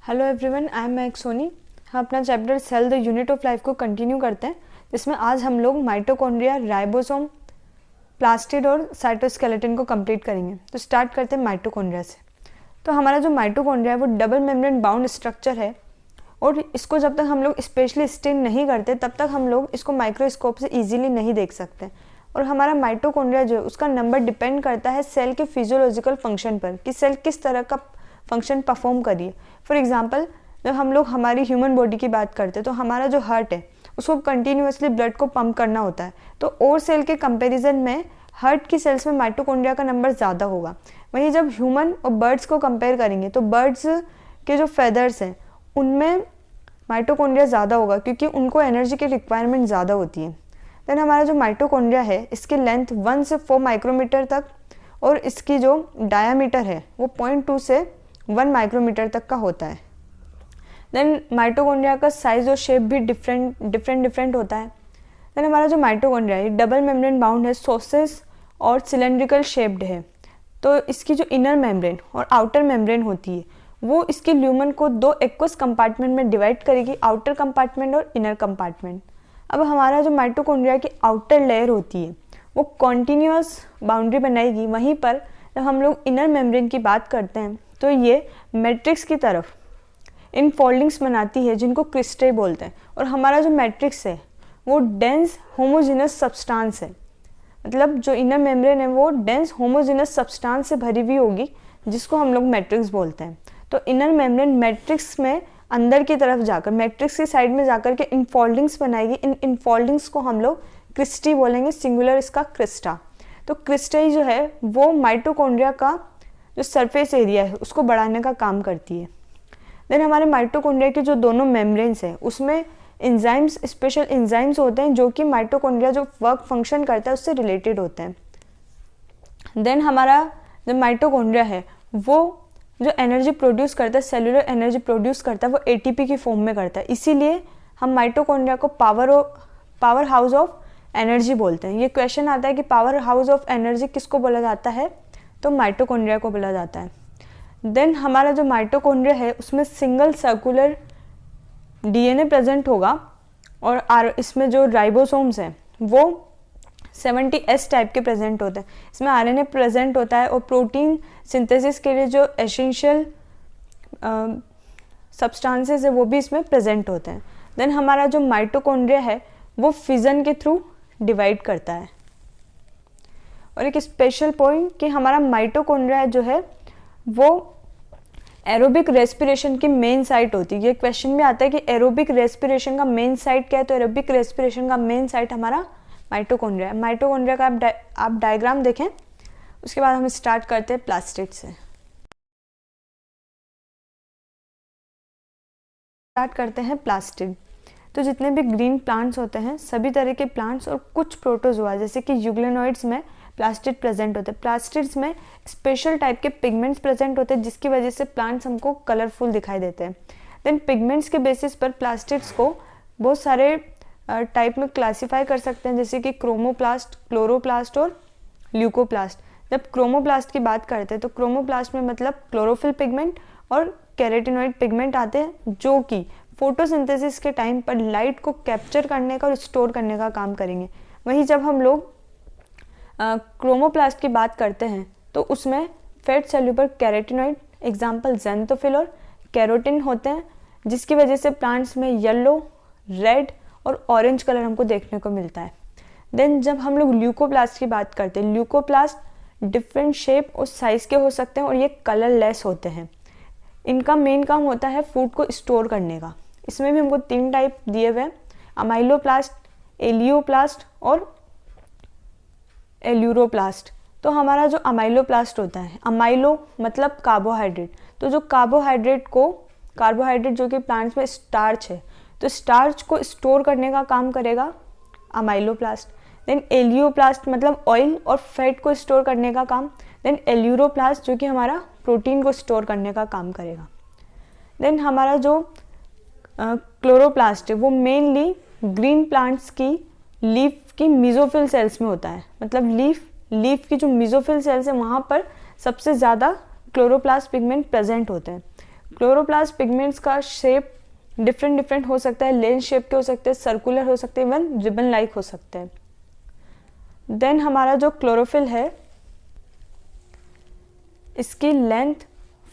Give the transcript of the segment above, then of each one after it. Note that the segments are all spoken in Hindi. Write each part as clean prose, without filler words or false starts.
Hello everyone, I am Mac Soni. हम अपना chapter cell the unit of life को कंटिन्यू करते हैं, जिसमें आज हम लोग माइटोकॉन्ड्रिया, राइबोसोम, प्लास्टिड और साइटोस्केलेटन को कंप्लीट करेंगे। तो स्टार्ट करते हैं माइटोकॉन्ड्रिया से। तो हमारा जो माइटोकॉन्ड्रिया है वो डबल मेम्ब्रेन बाउंड स्ट्रक्चर है, और इसको जब तक हम लोग स्पेशली स्टेन नहीं करते तब तक हम लोग इसको माइक्रोस्कोप से ईजिली नहीं देख सकते। और हमारा माइटोकॉन्ड्रिया जो है उसका नंबर डिपेंड करता है सेल के फिजियोलॉजिकल फंक्शन पर, कि सेल किस तरह का फंक्शन परफॉर्म करिए। फॉर एग्जांपल, जब हम लोग हमारी ह्यूमन बॉडी की बात करते हैं तो हमारा जो हार्ट है उसको कंटिन्यूअसली ब्लड को पंप करना होता है, तो और सेल के कंपैरिजन में हार्ट की सेल्स में माइटोकॉन्ड्रिया का नंबर ज़्यादा होगा। वहीं जब ह्यूमन और बर्ड्स को कंपेयर करेंगे तो बर्ड्स के जो फेदर्स हैं उनमें माइटोकॉन्ड्रिया ज़्यादा होगा, क्योंकि उनको एनर्जी की रिक्वायरमेंट ज़्यादा होती है। देन हमारा जो माइटोकॉन्ड्रिया है इसकी लेंथ 1 से 4 माइक्रोमीटर तक, और इसकी जो डायामीटर है वो 0.2 से 1 माइक्रोमीटर तक का होता है। देन माइटोकॉन्ड्रिया का साइज और शेप भी डिफरेंट होता है। देन हमारा जो माइटोकॉन्ड्रिया है डबल मेम्ब्रेन बाउंड है, सोसेस और सिलेंड्रिकल शेप्ड है। तो इसकी जो इनर मेम्ब्रेन और आउटर मेम्ब्रेन होती है वो इसके ल्यूमन को 2 एक्वस कंपार्टमेंट में डिवाइड करेगी, आउटर कंपार्टमेंट और इनर कंपार्टमेंट। अब हमारा जो माइटोकॉन्ड्रिया की आउटर लेयर होती है वो कॉन्टिन्यूअस बाउंड्री बनाएगी। वहीं पर जब हम लोग इनर मेम्ब्रेन की बात करते हैं तो ये मैट्रिक्स की तरफ इन फोल्डिंग्स बनाती है, जिनको क्रिस्टे बोलते हैं। और हमारा जो मैट्रिक्स है वो डेंस होमोजेनस सब्सटेंस है, मतलब जो इनर मेम्ब्रेन है वो डेंस होमोजेनस सब्सटेंस से भरी हुई होगी, जिसको हम लोग मैट्रिक्स बोलते हैं। तो इनर मेम्ब्रेन मैट्रिक्स में अंदर की तरफ जाकर, मैट्रिक्स की साइड में जाकर के इनफोल्डिंग्स बनाएगी। इन इनफोल्डिंग्स को हम लोग क्रिस्टी बोलेंगे, सिंगुलर इसका क्रिस्टा। तो क्रिस्टाई जो है वो माइटोकॉन्ड्रिया का जो सरफेस एरिया है उसको बढ़ाने का काम करती है। देन हमारे माइटोकॉन्ड्रिया के जो दोनों मेम्ब्रेन्स हैं उसमें एंजाइम्स, स्पेशल एंजाइम्स होते हैं जो कि माइटोकॉन्ड्रिया जो वर्क फंक्शन करता है उससे रिलेटेड होते हैं। देन हमारा जो माइटोकॉन्ड्रिया है वो जो एनर्जी प्रोड्यूस करता है, सेलुलर एनर्जी प्रोड्यूस करता है, वो एटीपी की फॉर्म में करता है। इसीलिए हम माइटोकॉन्ड्रिया को पावर हाउस ऑफ एनर्जी बोलते हैं। ये क्वेश्चन आता है कि पावर हाउस ऑफ एनर्जी किसको बोला जाता है, तो माइटोकॉन्ड्रिया को बोला जाता है। देन हमारा जो माइटोकॉन्ड्रिया है उसमें सिंगल सर्कुलर डीएनए प्रेजेंट होगा, और इसमें जो राइबोसोम्स हैं वो 70S टाइप के प्रेजेंट होते हैं। इसमें आरएनए प्रेजेंट होता है, और प्रोटीन सिंथेसिस के लिए जो एसेंशियल सब्सटेंसेस है वो भी इसमें प्रेजेंट होते हैं। देन हमारा जो माइटोकॉन्ड्रिया है वो फिजन के थ्रू डिवाइड करता है। और एक स्पेशल पॉइंट कि हमारा माइटोकॉन्ड्रिया जो है वो एरोबिक रेस्पिरेशन की मेन साइट होती है। ये क्वेश्चन भी आता है कि एरोबिक रेस्पिरेशन का मेन साइट क्या है, तो एरोबिक रेस्पिरेशन का मेन साइट हमारा माइटोकॉन्ड्रिया है। माइटोकॉन्ड्रिया का आप डायग्राम देखें, उसके बाद हम स्टार्ट करते हैं प्लास्टिड से। स्टार्ट करते हैं प्लास्टिड। तो जितने भी ग्रीन प्लांट्स होते हैं, सभी तरह के प्लांट्स और कुछ प्रोटोजोआ जैसे कि यूग्लेनॉइड्स में प्लास्टिड प्रेजेंट होते हैं। प्लास्टिड्स में स्पेशल टाइप के पिगमेंट्स प्रेजेंट होते हैं, जिसकी वजह से प्लांट्स हमको कलरफुल दिखाई देते हैं। देन पिगमेंट्स के बेसिस पर प्लास्टिड्स को बहुत सारे टाइप में क्लासीफाई कर सकते हैं, जैसे कि क्रोमोप्लास्ट, क्लोरोप्लास्ट और ल्यूकोप्लास्ट। जब क्रोमोप्लास्ट की बात करते हैं तो क्रोमोप्लास्ट में मतलब क्लोरोफिल पिगमेंट और कैरोटिनॉइड पिगमेंट आते हैं, जो कि फोटोसिंथेसिस के टाइम पर लाइट को कैप्चर करने का और स्टोर करने का काम करेंगे। वहीं जब हम लोग क्रोमोप्लास्ट की बात करते हैं तो उसमें fat cellular carotenoid, example xanthophyll और कैरोटिन होते हैं, जिसकी वजह से प्लांट्स में येलो, रेड और ऑरेंज कलर हमको देखने को मिलता है। देन जब हम लोग ल्यूकोप्लास्ट की बात करते हैं, ल्यूकोप्लास्ट डिफरेंट शेप और साइज के हो सकते हैं और ये कलरलेस होते हैं। इनका मेन काम होता है फूड को स्टोर करने का। इसमें भी हमको 3 टाइप दिए हुए हैं, अमाइलोप्लास्ट, एलियोप्लास्ट और एल्यूरोप्लास्ट। तो हमारा जो अमाइलोप्लास्ट होता है, अमाइलो मतलब कार्बोहाइड्रेट, तो जो कार्बोहाइड्रेट जो कि प्लांट्स में स्टार्च है, तो स्टार्च को स्टोर करने का काम करेगा अमाइलोप्लास्ट। देन एलियोप्लास्ट मतलब ऑयल और फैट को स्टोर करने का काम। देन एल्यूरोप्लास्ट जो कि हमारा प्रोटीन को स्टोर करने का काम करेगा। देन हमारा जो क्लोरोप्लास्ट है वो मेनली ग्रीन प्लांट्स की लीफ की मीजोफिल सेल्स में होता है, मतलब लीफ की जो मीजोफिल सेल्स है वहाँ पर सबसे ज़्यादा क्लोरोप्लास्ट पिगमेंट प्रेजेंट होते हैं। क्लोरोप्लास्ट पिगमेंट्स का शेप डिफरेंट हो सकता है, लेंस शेप के हो सकते हैं, सर्कुलर हो सकते हैं, इवन रिबन लाइक हो सकते हैं। देन हमारा जो क्लोरोफिल है इसकी लेंथ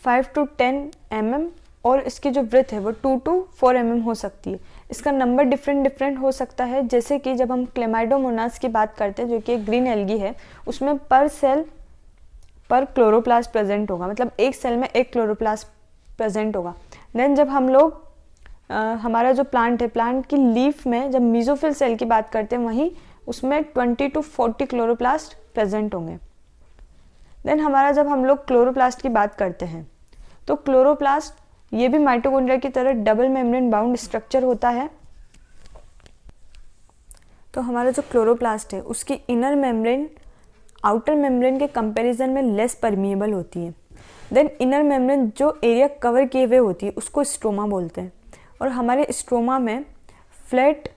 5 to 10 mm और इसकी जो ब्रेथ है वो 2 to 4 mm हो सकती है। इसका नंबर डिफरेंट हो सकता है, जैसे कि जब हम क्लेमाइडोमोनास की बात करते हैं जो कि एक ग्रीन एल्गी है, उसमें पर सेल पर क्लोरोप्लास्ट प्रेजेंट होगा, मतलब एक सेल में एक क्लोरोप्लास्ट प्रेजेंट होगा। देन जब हम लोग हमारा जो प्लांट है, प्लांट की लीफ में जब मीजोफिल सेल की बात करते हैं वहीं उसमें 20 to 40 क्लोरोप्लास्ट प्रेजेंट होंगे। देन हमारा जब हम लोग क्लोरोप्लास्ट की बात करते हैं तो क्लोरोप्लास्ट ये भी माइटोकॉन्ड्रिया की तरह डबल मेम्ब्रेन बाउंड स्ट्रक्चर होता है। तो हमारा जो क्लोरोप्लास्ट है उसकी इनर मेम्ब्रेन आउटर मेम्ब्रेन के कंपैरिजन में लेस परमिएबल होती है। देन इनर मेम्ब्रेन जो एरिया कवर किए हुए होती है उसको स्ट्रोमा बोलते हैं, और हमारे स्ट्रोमा में फ्लैट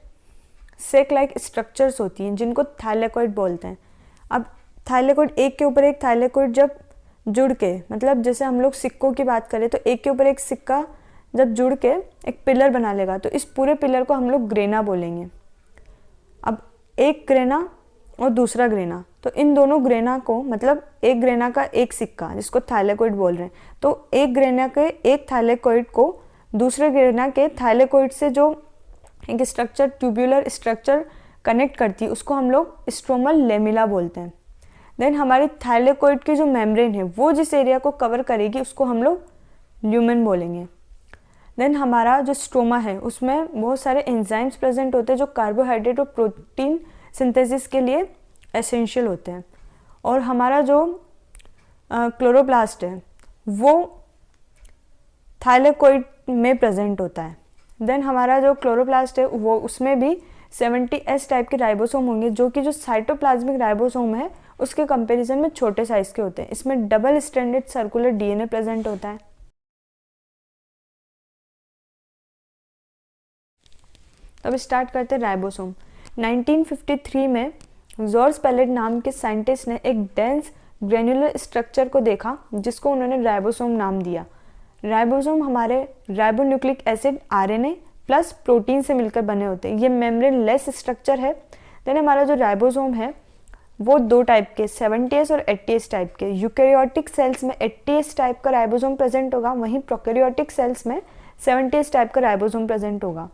सेक लाइक स्ट्रक्चर्स होती हैं जिनको थाइलेकोइड बोलते हैं। अब थाइलेकोइड एक के ऊपर एक थाइलेकोइड जब जुड़ के, मतलब जैसे हम लोग सिक्कों की बात करें तो एक के ऊपर एक सिक्का जब जुड़ के एक पिलर बना लेगा तो इस पूरे पिलर को हम लोग ग्रेना बोलेंगे। अब एक ग्रेना और दूसरा ग्रेना, तो इन दोनों ग्रेना को, मतलब एक ग्रेना का एक सिक्का जिसको थाइलेकोइड बोल रहे हैं, तो एक ग्रेना के एक थाइलेकोइड को दूसरे ग्रेना के थाइलेकोइड से जो एक स्ट्रक्चर, ट्यूब्यूलर स्ट्रक्चर कनेक्ट करती है उसको हम लोग स्ट्रोमल लेमिला बोलते हैं। देन हमारी थाइलेकोइड की जो मेम्ब्रेन है वो जिस एरिया को कवर करेगी उसको हम लोग ल्यूमेन बोलेंगे। देन हमारा जो स्ट्रोमा है उसमें बहुत सारे एंजाइम्स प्रेजेंट होते हैं जो कार्बोहाइड्रेट और प्रोटीन सिंथेसिस के लिए एसेंशियल होते हैं, और हमारा जो क्लोरोप्लास्ट है वो थाइलेकोइड में प्रेजेंट होता है। देन हमारा जो क्लोरोप्लास्ट है वो उसमें भी 70S टाइप के राइबोसोम होंगे जो कि जो साइटोप्लाज्मिक राइबोसोम है उसके कंपैरिजन में छोटे साइज के होते हैं। इसमें double stranded circular DNA present होता है। अब स्टार्ट करते हैं राइबोसोम। 1953 में जॉर्ज पैलेट नाम के साइंटिस्ट ने एक डेंस ग्रेन्युलर स्ट्रक्चर को देखा जिसको उन्होंने राइबोसोम नाम दिया। राइबोसोम हमारे ribonucleic acid RNA plus protein से मिलकर बने होते हैं। ये मेम्ब्रेन लेस स्ट्रक्चर है। देन हमारा जो राइबोसोम है वो दो टाइप के, 70S और 80S टाइप के। यूकैरियोटिक सेल्स में 80S टाइप का राइबोसोम प्रेजेंट होगा, वहीं प्रोकैरियोटिक सेल्स में 70S टाइप का राइबोसोम प्रेजेंट होगा।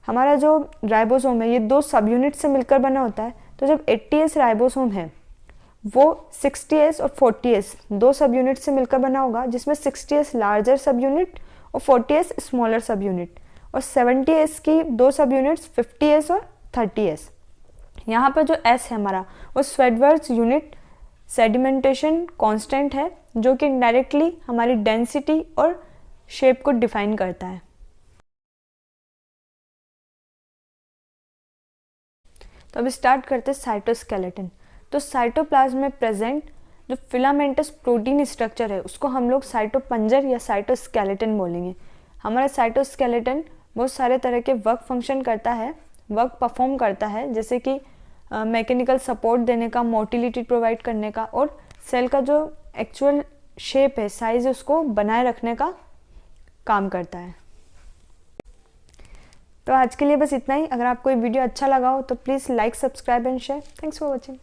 हमारा जो राइबोसोम है ये दो सब यूनिट से मिलकर बना होता है। तो जब 80S राइबोसोम है वो 60S और 40S दो सब यूनिट से मिलकर बना होगा, जिसमें 60S लार्जर सब यूनिट और 40S स्मॉलर सब यूनिट, और 70S की दो सब यूनिट्स 50S और 30S। यहाँ पर जो S है हमारा वो स्वेडवर्थ यूनिट सेडिमेंटेशन कांस्टेंट है जो कि इनडायरेक्टली हमारी डेंसिटी और शेप को डिफाइन करता है। तो अब स्टार्ट करते हैं साइटोस्केलेटन। तो साइटोप्लाज्म में प्रेजेंट जो फिलामेंटस प्रोटीन स्ट्रक्चर है उसको हम लोग साइटोपंजर या साइटोस्केलेटन बोलेंगे। हमारा साइटोस्केलेटन बहुत सारे तरह के वर्क फंक्शन करता है, वर्क परफॉर्म करता है, जैसे कि मैकेनिकल सपोर्ट देने का, मोटिलिटी प्रोवाइड करने का, और सेल का जो एक्चुअल शेप है, साइज है, उसको बनाए रखने का काम करता है। तो आज के लिए बस इतना ही। अगर आपको ये वीडियो अच्छा लगा हो तो please like, subscribe and share. Thanks for watching.